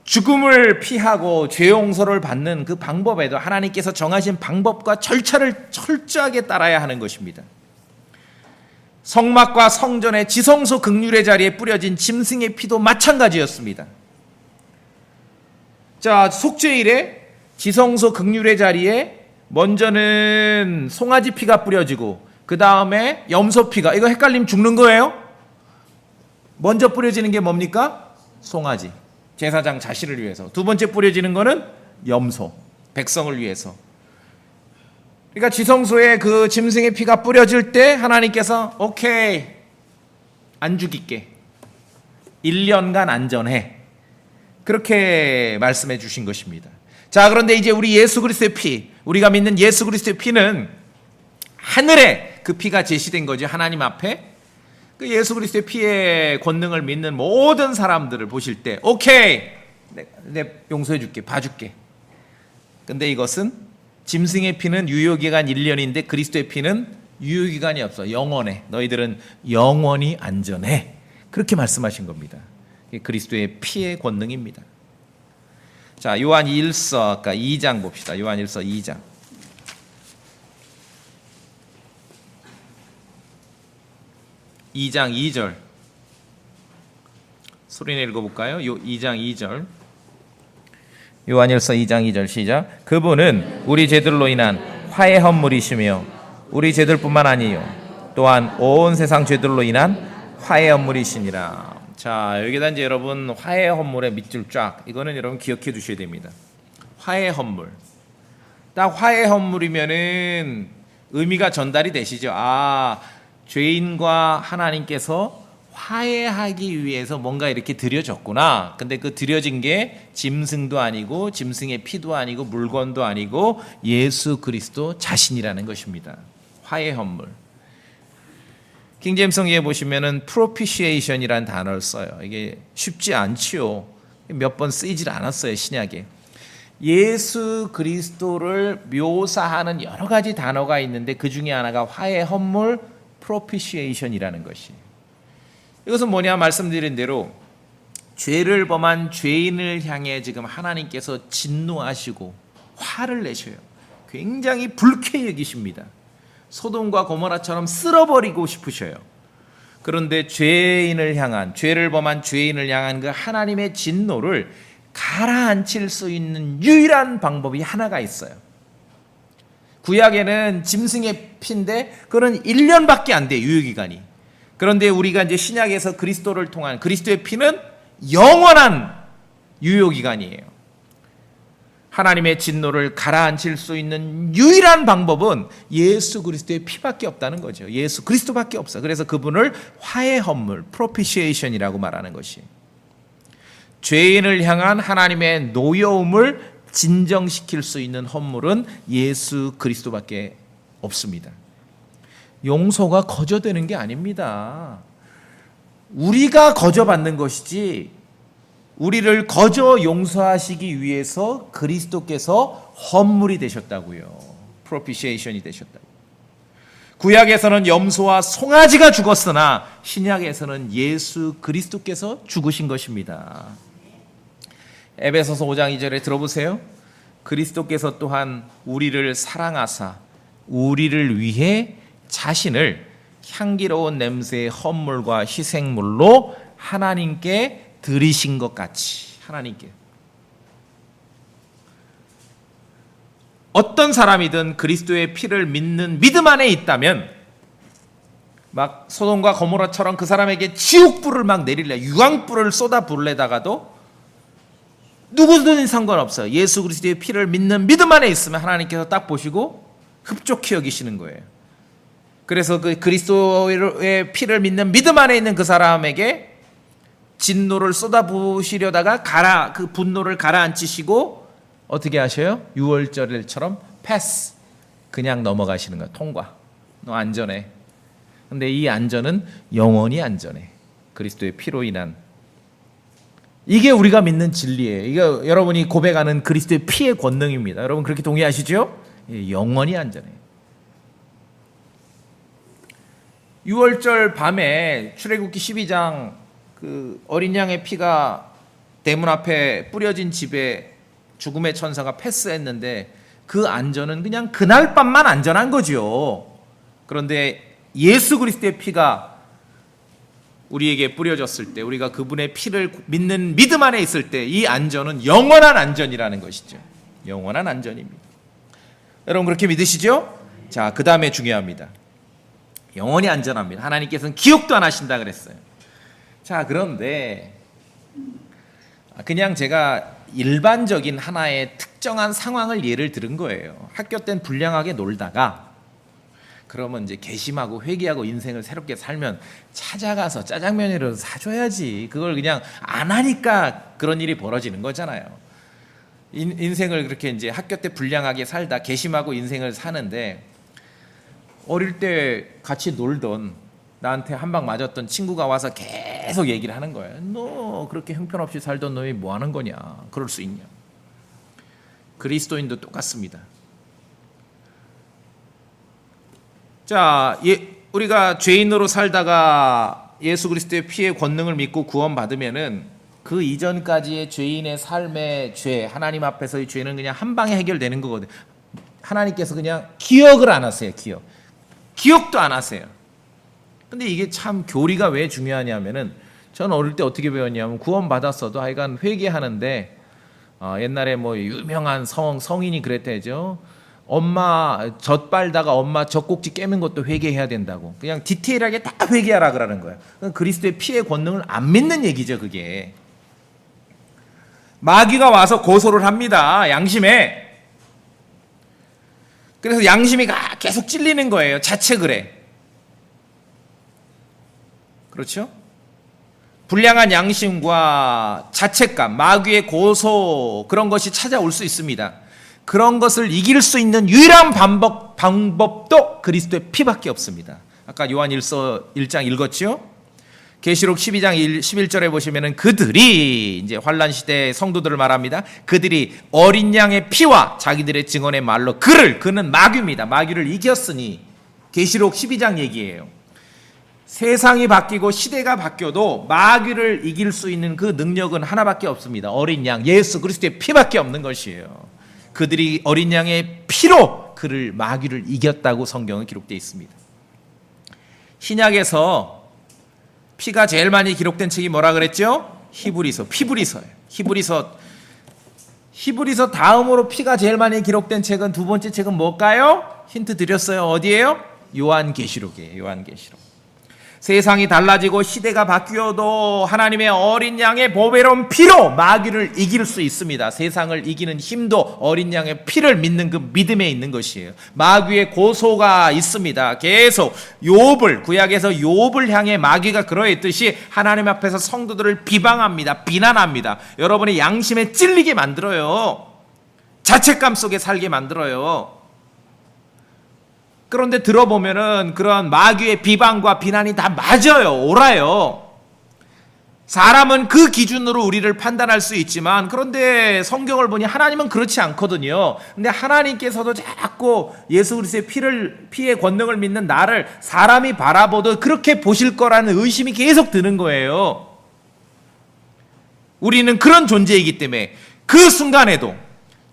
죽음을 피하고 죄 용서를 받는 그 방법에도 하나님께서 정하신 방법과 절차를 철저하게 따라야 하는 것입니다. 성막과 성전의 지성소 극률의 자리에 뿌려진 짐승의 피도 마찬가지였습니다. 자, 속죄일에 지성소 극률의 자리에 먼저는 송아지 피가 뿌려지고 그 다음에 염소 피가, 이거 헷갈리면 죽는 거예요? 먼저 뿌려지는 게 뭡니까? 송아지, 제사장 자신을 위해서. 두 번째 뿌려지는 거는 염소, 백성을 위해서. 그러니까 지성소에 그 짐승의 피가 뿌려질 때 하나님께서 오케이, 안 죽일게, 1년간 안전해, 그렇게 말씀해 주신 것입니다. 자, 그런데 이제 우리 예수 그리스도의 피, 우리가 믿는 예수 그리스도의 피는 하늘에 그 피가 제시된 거죠. 하나님 앞에. 그 예수 그리스도의 피의 권능을 믿는 모든 사람들을 보실 때 오케이, 내 용서해 줄게, 봐줄게. 근데 이것은 짐승의 피는 유효기간 1년인데 그리스도의 피는 유효기간이 없어. 영원해. 너희들은 영원히 안전해. 그렇게 말씀하신 겁니다. 그리스도의 피의 권능입니다. 자, 요한 1서 아까 2장 봅시다. 요한 1서 2장. 2장 2절. 소리내 읽어볼까요? 2장 2절. 요한일서 2장 2절 시작. 그분은 우리 죄들로 인한 화해 헌물이시며 우리 죄들뿐만 아니요 또한 온 세상 죄들로 인한 화해 헌물이시니라. 자, 여기다 이제 여러분 화해 헌물의 밑줄 쫙, 이거는 여러분 기억해 두셔야 됩니다. 화해 헌물. 딱 화해 헌물이면은 의미가 전달이 되시죠. 아, 죄인과 하나님께서 화해하기 위해서 뭔가 이렇게 드려졌구나. 근데 그 드려진 게 짐승도 아니고 짐승의 피도 아니고 물건도 아니고 예수 그리스도 자신이라는 것입니다. 화해 헌물. 킹제임스 성경에 보시면은 propitiation이라는 단어를 써요. 이게 쉽지 않지요. 몇 번 쓰이질 않았어요, 신약에. 예수 그리스도를 묘사하는 여러 가지 단어가 있는데 그 중에 하나가 화해 헌물 propitiation이라는 것이. 이것은 뭐냐, 말씀드린 대로 죄를 범한 죄인을 향해 지금 하나님께서 진노하시고 화를 내셔요. 굉장히 불쾌히 여기십니다. 소돔과 고모라처럼 쓸어버리고 싶으셔요. 그런데 죄인을 향한, 죄를 범한 죄인을 향한 그 하나님의 진노를 가라앉힐 수 있는 유일한 방법이 하나가 있어요. 구약에는 짐승의 피인데 그건 1년밖에 안 돼요, 유효기간이. 그런데 우리가 이제 신약에서 그리스도를 통한 그리스도의 피는 영원한 유효기간이에요. 하나님의 진노를 가라앉힐 수 있는 유일한 방법은 예수 그리스도의 피밖에 없다는 거죠. 예수 그리스도밖에 없어. 그래서 그분을 화해 헌물, propitiation이라고 말하는 것이. 죄인을 향한 하나님의 노여움을 진정시킬 수 있는 헌물은 예수 그리스도밖에 없습니다. 용서가 거저되는 게 아닙니다. 우리가 거저받는 것이지, 우리를 거저 용서하시기 위해서 그리스도께서 헌물이 되셨다고요. propitiation이 되셨다고. 구약에서는 염소와 송아지가 죽었으나 신약에서는 예수 그리스도께서 죽으신 것입니다. 에베소서 5장 2절에 들어보세요. 그리스도께서 또한 우리를 사랑하사 우리를 위해 자신을 향기로운 냄새의 헌물과 희생물로 하나님께 드리신 것 같이. 하나님께. 어떤 사람이든 그리스도의 피를 믿는 믿음 안에 있다면 막 소돔과 고모라처럼 그 사람에게 지옥불을 막 내릴래, 유황불을 쏟아 부을래다가도 누구든 상관없어요. 예수 그리스도의 피를 믿는 믿음 안에 있으면 하나님께서 딱 보시고 흡족히 여기시는 거예요. 그래서 그 그리스도의 피를 믿는 믿음 안에 있는 그 사람에게 진노를 쏟아부으시려다가 그 분노를 가라앉히시고 어떻게 하셔요? 6월절일처럼 패스, 그냥 넘어가시는 거야. 통과. 너 안전해. 근데 이 안전은 영원히 안전해. 그리스도의 피로 인한. 이게 우리가 믿는 진리예요. 이거 여러분이 고백하는 그리스도의 피의 권능입니다. 여러분 그렇게 동의하시죠? 예, 영원히 안전해. 6월절 밤에 출애굽기 12장 그 어린 양의 피가 대문 앞에 뿌려진 집에 죽음의 천사가 패스했는데 그 안전은 그냥 그날 밤만 안전한 거죠. 그런데 예수 그리스도의 피가 우리에게 뿌려졌을 때, 우리가 그분의 피를 믿는 믿음 안에 있을 때 이 안전은 영원한 안전이라는 것이죠. 영원한 안전입니다. 여러분 그렇게 믿으시죠? 자, 그 다음에 중요합니다. 영원히 안전합니다. 하나님께서는 기억도 안 하신다 그랬어요. 자, 그런데 그냥 제가 일반적인 하나의 특정한 상황을 예를 들은 거예요. 학교 땐 불량하게 놀다가 그러면 이제 개심하고 회개하고 인생을 새롭게 살면 찾아가서 짜장면이라도 사줘야지. 그걸 그냥 안 하니까 그런 일이 벌어지는 거잖아요. 인생을 그렇게 이제 학교 때 불량하게 살다 개심하고 인생을 사는데 어릴 때 같이 놀던 나한테 한 방 맞았던 친구가 와서 계속 얘기를 하는 거예요. 너 그렇게 형편없이 살던 놈이 뭐 하는 거냐. 그럴 수 있냐. 그리스도인도 똑같습니다. 자, 우리가 죄인으로 살다가 예수 그리스도의 피의 권능을 믿고 구원받으면은 그 이전까지의 죄인의 삶의 죄, 하나님 앞에서의 죄는 그냥 한 방에 해결되는 거거든요. 하나님께서 그냥 기억을 안 하세요. 기억도 안 하세요. 근데 이게 참 교리가 왜 중요하냐면은 저는 어릴 때 어떻게 배웠냐면 구원받았어도 하여간 회개하는데 옛날에 뭐 유명한 성인이 그랬대죠. 엄마 젖 빨다가 엄마 젖꼭지 깨는 것도 회개해야 된다고. 그냥 디테일하게 다 회개하라 그러는 거예요. 그리스도의 피의 권능을 안 믿는 얘기죠, 그게. 마귀가 와서 고소를 합니다. 양심에. 그래서 양심이 계속 찔리는 거예요. 자책을 해. 그렇죠? 불량한 양심과 자책감, 마귀의 고소, 그런 것이 찾아올 수 있습니다. 그런 것을 이길 수 있는 유일한 방법도 그리스도의 피밖에 없습니다. 아까 요한 1장 읽었죠? 계시록 12장 11절에 보시면은 그들이 이제 환란 시대의 성도들을 말합니다. 그들이 어린 양의 피와 자기들의 증언의 말로 그는 마귀입니다. 마귀를 이겼으니. 계시록 12장 얘기예요. 세상이 바뀌고 시대가 바뀌어도 마귀를 이길 수 있는 그 능력은 하나밖에 없습니다. 어린 양 예수 그리스도의 피밖에 없는 것이에요. 그들이 어린 양의 피로 마귀를 이겼다고 성경은 기록되어 있습니다. 신약에서 피가 제일 많이 기록된 책이 뭐라 그랬죠? 히브리서예요. 히브리서 다음으로 피가 제일 많이 기록된 책은 두 번째 책은 뭘까요? 힌트 드렸어요. 어디예요? 요한계시록이에요. 요한계시록. 세상이 달라지고 시대가 바뀌어도 하나님의 어린 양의 보배로운 피로 마귀를 이길 수 있습니다. 세상을 이기는 힘도 어린 양의 피를 믿는 그 믿음에 있는 것이에요. 마귀의 고소가 있습니다. 계속 구약에서 욥을 향해 마귀가 그러했듯이 하나님 앞에서 성도들을 비방합니다. 비난합니다. 여러분의 양심에 찔리게 만들어요. 자책감 속에 살게 만들어요. 그런데 들어보면은 그런 마귀의 비방과 비난이 다 맞아요. 옳아요. 사람은 그 기준으로 우리를 판단할 수 있지만 그런데 성경을 보니 하나님은 그렇지 않거든요. 근데 하나님께서도 자꾸 예수 그리스도의 피의 권능을 믿는 나를 사람이 바라보도 그렇게 보실 거라는 의심이 계속 드는 거예요. 우리는 그런 존재이기 때문에 그 순간에도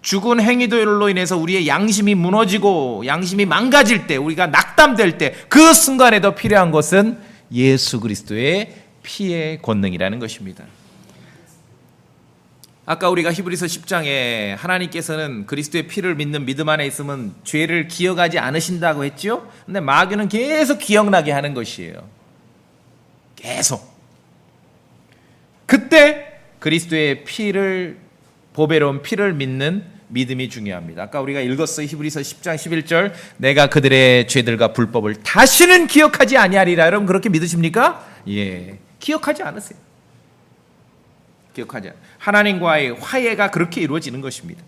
죽은 행위들로 인해서 우리의 양심이 무너지고 양심이 망가질 때, 우리가 낙담될 때 그 순간에도 필요한 것은 예수 그리스도의 피의 권능이라는 것입니다. 아까 우리가 히브리서 10장에 하나님께서는 그리스도의 피를 믿는 믿음 안에 있으면 죄를 기억하지 않으신다고 했죠? 근데 마귀는 계속 기억나게 하는 것이에요. 계속. 그때 그리스도의 보배로운 피를 믿는 믿음이 중요합니다. 아까 우리가 읽었어요. 히브리서 10장 11절. 내가 그들의 죄들과 불법을 다시는 기억하지 아니하리라. 여러분 그렇게 믿으십니까? 예. 기억하지 않으세요. 기억하자. 하나님과의 화해가 그렇게 이루어지는 것입니다.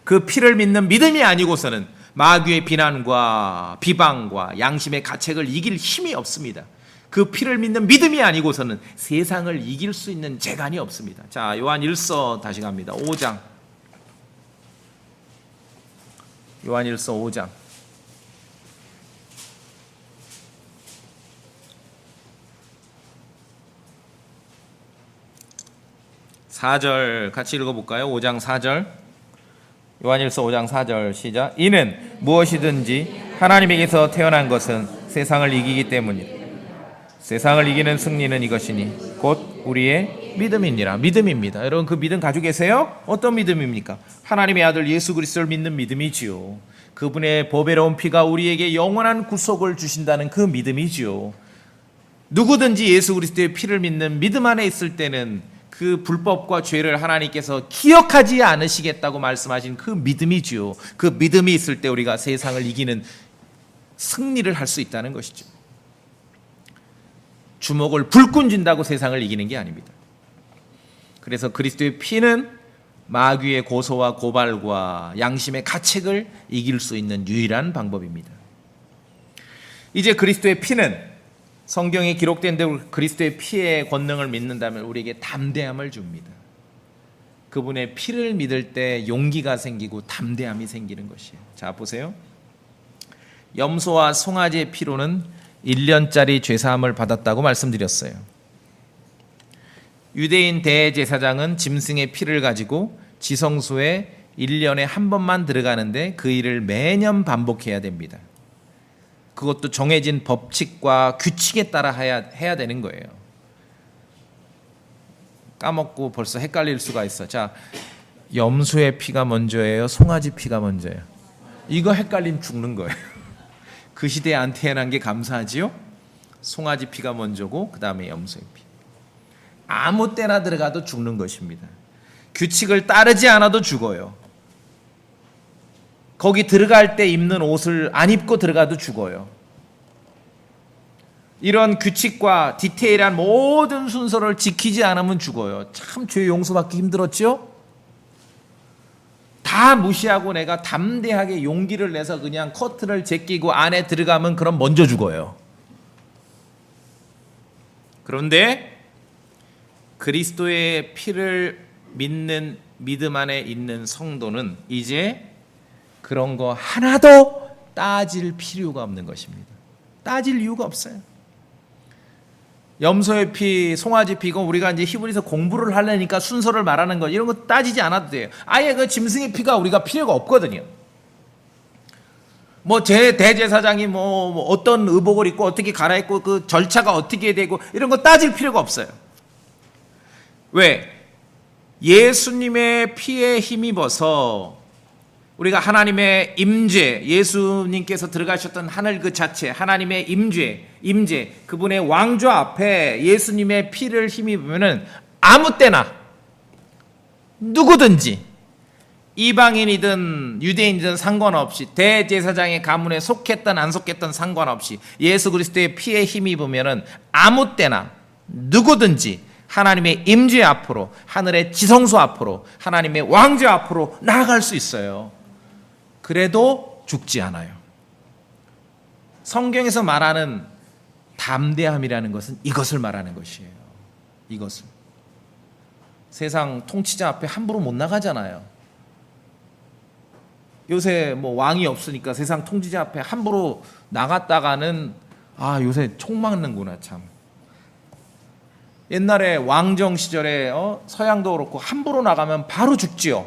그 피를 믿는 믿음이 아니고서는 마귀의 비난과 비방과 양심의 가책을 이길 힘이 없습니다. 그 피를 믿는 믿음이 아니고서는 세상을 이길 수 있는 재간이 없습니다. 자, 요한 1서 다시 갑니다. 5장. 요한 1서 5장. 4절 같이 읽어볼까요? 5장 4절. 요한일서 5장 4절 시작. 이는 무엇이든지 하나님에게서 태어난 것은 세상을 이기기 때문이라. 세상을 이기는 승리는 이것이니 곧 우리의 믿음이니라. 믿음입니다. 여러분 그 믿음 가지고 계세요? 어떤 믿음입니까? 하나님의 아들 예수 그리스도를 믿는 믿음이지요. 그분의 보배로운 피가 우리에게 영원한 구속을 주신다는 그 믿음이지요. 누구든지 예수 그리스도의 피를 믿는 믿음 안에 있을 때는 그 불법과 죄를 하나님께서 기억하지 않으시겠다고 말씀하신 그 믿음이지요. 그 믿음이 있을 때 우리가 세상을 이기는 승리를 할 수 있다는 것이죠. 주먹을 불끈 쥔다고 세상을 이기는 게 아닙니다. 그래서 그리스도의 피는 마귀의 고소와 고발과 양심의 가책을 이길 수 있는 유일한 방법입니다. 이제 그리스도의 피는 성경에 기록된 대로 그리스도의 피의 권능을 믿는다면 우리에게 담대함을 줍니다. 그분의 피를 믿을 때 용기가 생기고 담대함이 생기는 것이에요. 자, 보세요. 염소와 송아지의 피로는 1년짜리 죄사함을 받았다고 말씀드렸어요. 유대인 대제사장은 짐승의 피를 가지고 지성소에 1년에 한 번만 들어가는데 그 일을 매년 반복해야 됩니다. 그것도 정해진 법칙과 규칙에 따라 해야 되는 거예요. 까먹고 벌써 헷갈릴 수가 있어. 자, 염소의 피가 먼저예요? 송아지 피가 먼저예요? 이거 헷갈리면 죽는 거예요. 그 시대에 안 태어난 게 감사하지요? 송아지 피가 먼저고 그 다음에 염소의 피. 아무 때나 들어가도 죽는 것입니다. 규칙을 따르지 않아도 죽어요. 거기 들어갈 때 입는 옷을 안 입고 들어가도 죽어요. 이런 규칙과 디테일한 모든 순서를 지키지 않으면 죽어요. 참 죄 용서받기 힘들었죠? 다 무시하고 내가 담대하게 용기를 내서 그냥 커튼을 제끼고 안에 들어가면 그럼 먼저 죽어요. 그런데 그리스도의 피를 믿는 믿음 안에 있는 성도는 이제 그런 거 하나도 따질 필요가 없는 것입니다. 따질 이유가 없어요. 염소의 피, 송아지 피, 이건 우리가 이제 히브리서 공부를 하려니까 순서를 말하는 거 이런 거 따지지 않아도 돼요. 아예 그 짐승의 피가 우리가 필요가 없거든요. 뭐 제 대제사장이 뭐 어떤 의복을 입고 어떻게 갈아입고 그 절차가 어떻게 되고 이런 거 따질 필요가 없어요. 왜? 예수님의 피에 힘입어서 우리가 하나님의 임재, 예수님께서 들어가셨던 하늘 그 자체, 하나님의 임재, 그분의 왕좌 앞에 예수님의 피를 힘입으면은 아무 때나 누구든지 이방인이든 유대인이든 상관없이 대제사장의 가문에 속했던 안 속했던 상관없이 예수 그리스도의 피에 힘입으면은 아무 때나 누구든지 하나님의 임재 앞으로, 하늘의 지성소 앞으로, 하나님의 왕좌 앞으로 나아갈 수 있어요. 그래도 죽지 않아요. 성경에서 말하는 담대함이라는 것은 이것을 말하는 것이에요. 이것을. 세상 통치자 앞에 함부로 못 나가잖아요. 요새 뭐 왕이 없으니까 세상 통치자 앞에 함부로 나갔다가는 요새 총 맞는구나 참. 옛날에 왕정 시절에 서양도 그렇고 함부로 나가면 바로 죽지요.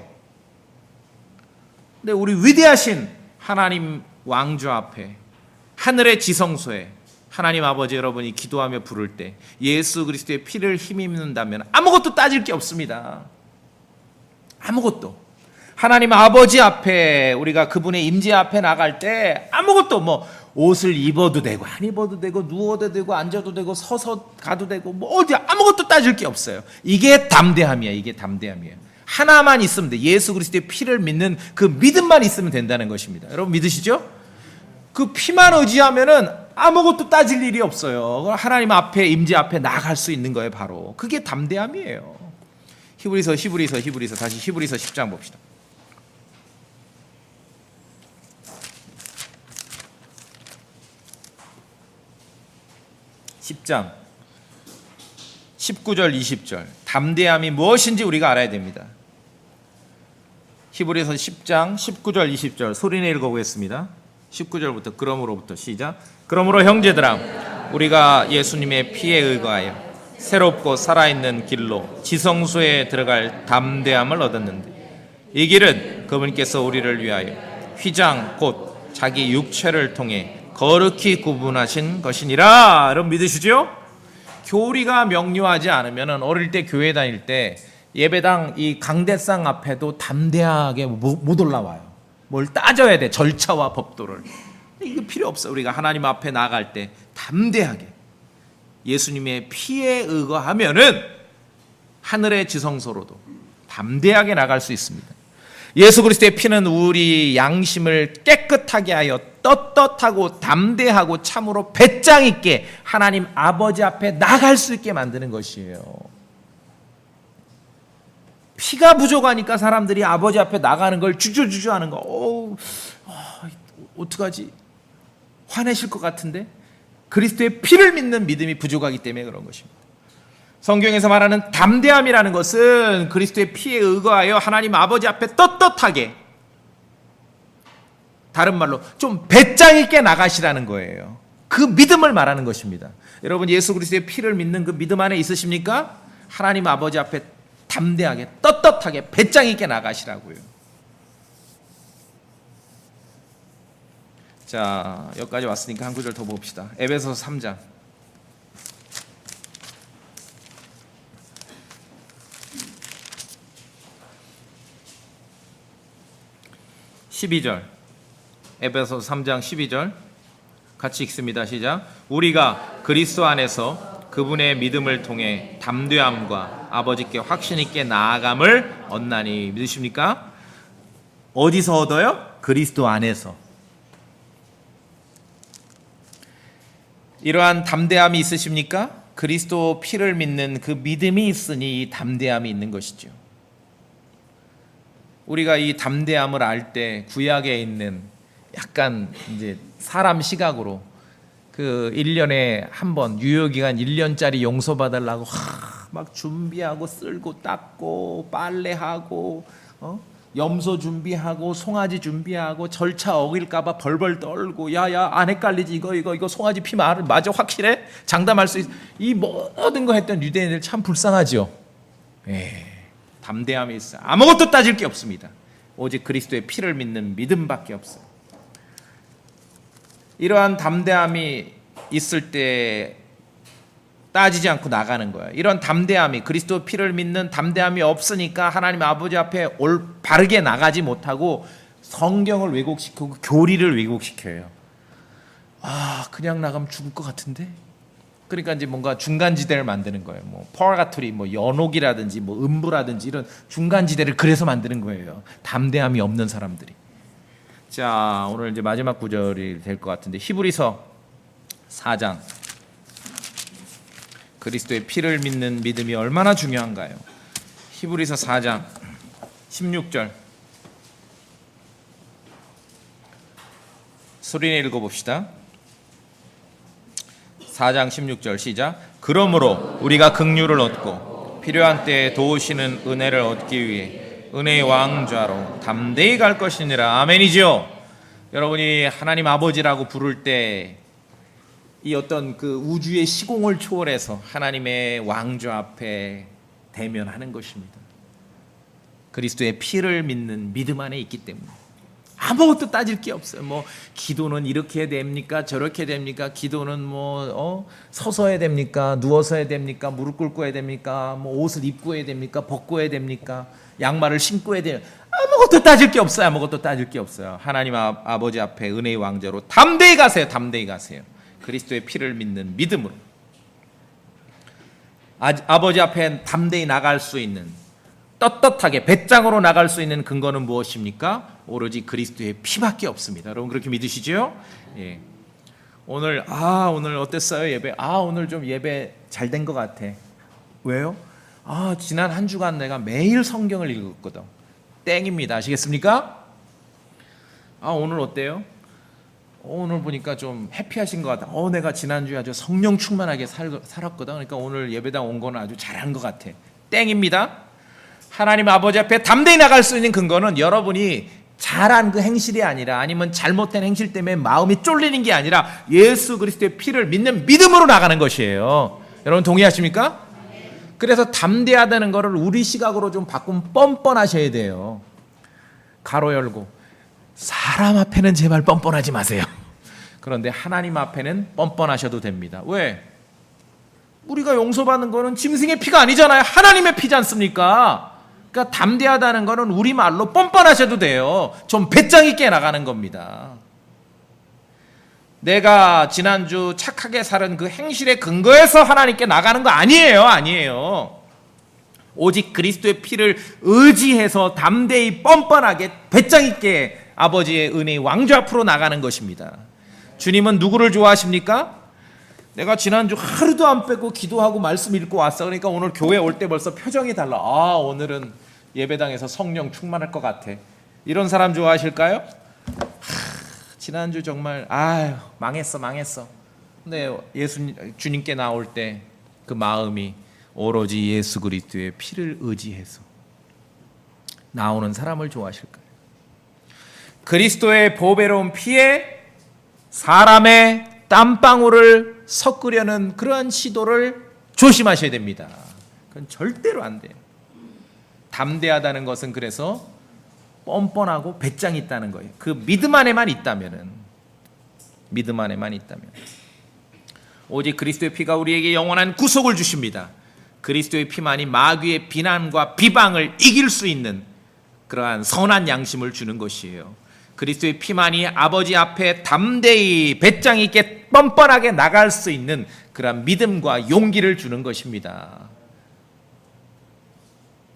근데 우리 위대하신 하나님 왕좌 앞에 하늘의 지성소에 하나님 아버지 여러분이 기도하며 부를 때 예수 그리스도의 피를 힘입는다면 아무것도 따질 게 없습니다. 아무것도. 하나님 아버지 앞에 우리가 그분의 임재 앞에 나갈 때 아무것도 뭐 옷을 입어도 되고 안 입어도 되고 누워도 되고 앉아도 되고 서서 가도 되고 뭐 어디 아무것도 따질 게 없어요. 이게 담대함이야. 이게 담대함이에요. 하나만 있으면 돼. 예수 그리스도의 피를 믿는 그 믿음만 있으면 된다는 것입니다. 여러분 믿으시죠? 그 피만 의지하면은 아무것도 따질 일이 없어요. 하나님 앞에, 임재 앞에 나갈 수 있는 거예요. 바로 그게 담대함이에요. 히브리서 다시 히브리서 10장 봅시다. 10장 19절 20절 담대함이 무엇인지 우리가 알아야 됩니다. 히브리서 10장 19절 20절 소리내 읽어보겠습니다. 19절부터 그러므로부터 시작. 그러므로 형제들아 우리가 예수님의 피에 의거하여 새롭고 살아있는 길로 지성소에 들어갈 담대함을 얻었는데 이 길은 그분께서 우리를 위하여 휘장 곧 자기 육체를 통해 거룩히 구분하신 것이니라. 여러분 믿으시죠? 교리가 명료하지 않으면 어릴 때 교회 다닐 때 예배당 이 강대상 앞에도 담대하게 못 올라와요. 뭘 따져야 돼. 절차와 법도를. 이거 필요 없어. 우리가 하나님 앞에 나갈 때 담대하게 예수님의 피에 의거하면은 하늘의 지성소로도 담대하게 나갈 수 있습니다. 예수 그리스도의 피는 우리 양심을 깨끗하게 하여 떳떳하고 담대하고 참으로 배짱 있게 하나님 아버지 앞에 나갈 수 있게 만드는 것이에요. 피가 부족하니까 사람들이 아버지 앞에 나가는 걸 주저주저 하는 거. 어떡하지? 화내실 것 같은데? 그리스도의 피를 믿는 믿음이 부족하기 때문에 그런 것입니다. 성경에서 말하는 담대함이라는 것은 그리스도의 피에 의거하여 하나님 아버지 앞에 떳떳하게, 다른 말로 좀 배짱 있게 나가시라는 거예요. 그 믿음을 말하는 것입니다. 여러분 예수 그리스도의 피를 믿는 그 믿음 안에 있으십니까? 하나님 아버지 앞에 담대하게 떳떳하게 배짱 있게 나가시라고요. 자, 여기까지 왔으니까 한 구절 더 봅시다. 에베소서 3장 12절. 에베소서 3장 12절 같이 읽습니다. 시작. 우리가 그리스도 안에서 그분의 믿음을 통해 담대함과 아버지께 확신 있게 나아감을 얻나니. 믿으십니까? 어디서 얻어요? 그리스도 안에서. 이러한 담대함이 있으십니까? 그리스도 피를 믿는 그 믿음이 있으니 이 담대함이 있는 것이죠. 우리가 이 담대함을 알 때 구약에 있는 약간 이제 사람 시각으로 그 1년에 한 번 유효기간 1년짜리 용서받으려고 막 준비하고 쓸고 닦고 빨래하고 염소 준비하고 송아지 준비하고 절차 어길까봐 벌벌 떨고 야야 안 헷갈리지 이거 송아지 피 맞아 확실해? 장담할 수 있어. 이 모든 거 했던 유대인들 참 불쌍하죠. 담대함이 있어. 아무것도 따질 게 없습니다. 오직 그리스도의 피를 믿는 믿음밖에 없어요. 이러한 담대함이 있을 때 따지지 않고 나가는 거예요. 이런 담대함이, 그리스도 피를 믿는 담대함이 없으니까 하나님 아버지 앞에 바르게 나가지 못하고 성경을 왜곡시키고 교리를 왜곡시켜요. 그냥 나가면 죽을 것 같은데? 그러니까 이제 뭔가 중간지대를 만드는 거예요. 뭐 퍼가토리, 뭐 연옥이라든지 뭐 음부라든지 이런 중간지대를 그래서 만드는 거예요. 담대함이 없는 사람들이. 자, 오늘 이제 마지막 구절이 될 것 같은데 히브리서 4장. 그리스도의 피를 믿는 믿음이 얼마나 중요한가요? 히브리서 4장 16절 소리내 읽어봅시다. 4장 16절 시작. 그러므로 우리가 긍휼을 얻고 필요한 때에 도우시는 은혜를 얻기 위해 은혜의 왕좌로 담대히 갈 것이니라. 아멘이죠. 여러분이 하나님 아버지라고 부를 때 이 어떤 그 우주의 시공을 초월해서 하나님의 왕좌 앞에 대면하는 것입니다. 그리스도의 피를 믿는 믿음 안에 있기 때문에 아무것도 따질 게 없어요. 뭐 기도는 이렇게 해야 됩니까? 저렇게 됩니까? 기도는 뭐 서서 해야 됩니까? 누워서 해야 됩니까? 무릎 꿇고 해야 됩니까? 뭐 옷을 입고 해야 됩니까? 벗고 해야 됩니까? 양말을 신고 해야 됩니까? 아무것도 따질 게 없어요. 아무것도 따질 게 없어요. 하나님 아버지 앞에 은혜의 왕자로 담대히 가세요. 담대히 가세요. 그리스도의 피를 믿는 믿음으로 아버지 앞에 담대히 나갈 수 있는, 떳떳하게 배짱으로 나갈 수 있는 근거는 무엇입니까? 오로지 그리스도의 피밖에 없습니다. 여러분 그렇게 믿으시죠? 예. 오늘 오늘 어땠어요 예배? 오늘 좀 예배 잘 된 것 같아. 왜요? 지난 한 주간 내가 매일 성경을 읽었거든. 땡입니다. 아시겠습니까? 오늘 어때요? 오늘 보니까 좀 해피하신 것 같아. 내가 지난주에 아주 성령 충만하게 살았거든. 그러니까 오늘 예배당 온 거는 아주 잘한 것 같아. 땡입니다. 하나님 아버지 앞에 담대히 나갈 수 있는 근거는 여러분이 잘한 그 행실이 아니라, 아니면 잘못된 행실 때문에 마음이 쫄리는 게 아니라 예수 그리스도의 피를 믿는 믿음으로 나가는 것이에요. 여러분 동의하십니까? 그래서 담대하다는 것을 우리 시각으로 좀 바꾸면 뻔뻔하셔야 돼요. 가로 열고, 사람 앞에는 제발 뻔뻔하지 마세요. 그런데 하나님 앞에는 뻔뻔하셔도 됩니다. 왜? 우리가 용서받는 거는 짐승의 피가 아니잖아요. 하나님의 피지 않습니까? 그러니까 담대하다는 거는 우리말로 뻔뻔하셔도 돼요. 좀 배짱 있게 나가는 겁니다. 내가 지난주 착하게 살은 그 행실의 근거에서 하나님께 나가는 거 아니에요. 오직 그리스도의 피를 의지해서 담대히 뻔뻔하게 배짱 있게 아버지의 은혜의 왕좌 앞으로 나가는 것입니다. 주님은 누구를 좋아하십니까? 내가 지난주 하루도 안 빼고 기도하고 말씀 읽고 왔어. 그러니까 오늘 교회 올 때 벌써 표정이 달라. 오늘은 예배당에서 성령 충만할 것 같아. 이런 사람 좋아하실까요? 지난주 정말 망했어. 근데 주님께 나올 때 그 마음이 오로지 예수 그리스도의 피를 의지해서 나오는 사람을 좋아하실까요? 그리스도의 보배로운 피에 사람의 땀방울을 섞으려는 그러한 시도를 조심하셔야 됩니다. 그건 절대로 안 돼요. 담대하다는 것은 그래서 뻔뻔하고 배짱 있다는 거예요. 그 믿음 안에만 있다면 오직 그리스도의 피가 우리에게 영원한 구속을 주십니다. 그리스도의 피만이 마귀의 비난과 비방을 이길 수 있는 그러한 선한 양심을 주는 것이에요. 그리스도의 피만이 아버지 앞에 담대히 배짱 있게 뻔뻔하게 나갈 수 있는 그러한 믿음과 용기를 주는 것입니다.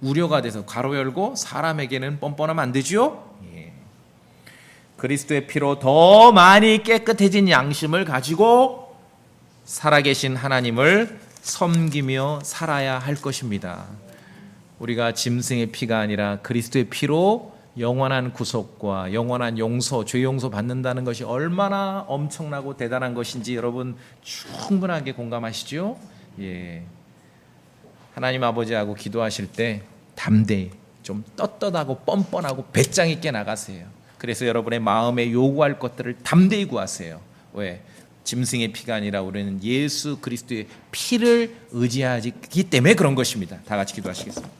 우려가 돼서 가로 열고, 사람에게는 뻔뻔하면 안 되지요? 그리스도의 피로 더 많이 깨끗해진 양심을 가지고 살아계신 하나님을 섬기며 살아야 할 것입니다. 우리가 짐승의 피가 아니라 그리스도의 피로 영원한 구속과 영원한 용서, 죄 용서 받는다는 것이 얼마나 엄청나고 대단한 것인지 여러분 충분하게 공감하시죠? 하나님 아버지하고 기도하실 때 담대히 좀 떳떳하고 뻔뻔하고 배짱 있게 나가세요. 그래서 여러분의 마음에 요구할 것들을 담대히 구하세요. 왜? 짐승의 피가 아니라 우리는 예수 그리스도의 피를 의지하기 때문에 그런 것입니다. 다 같이 기도하시겠습니다.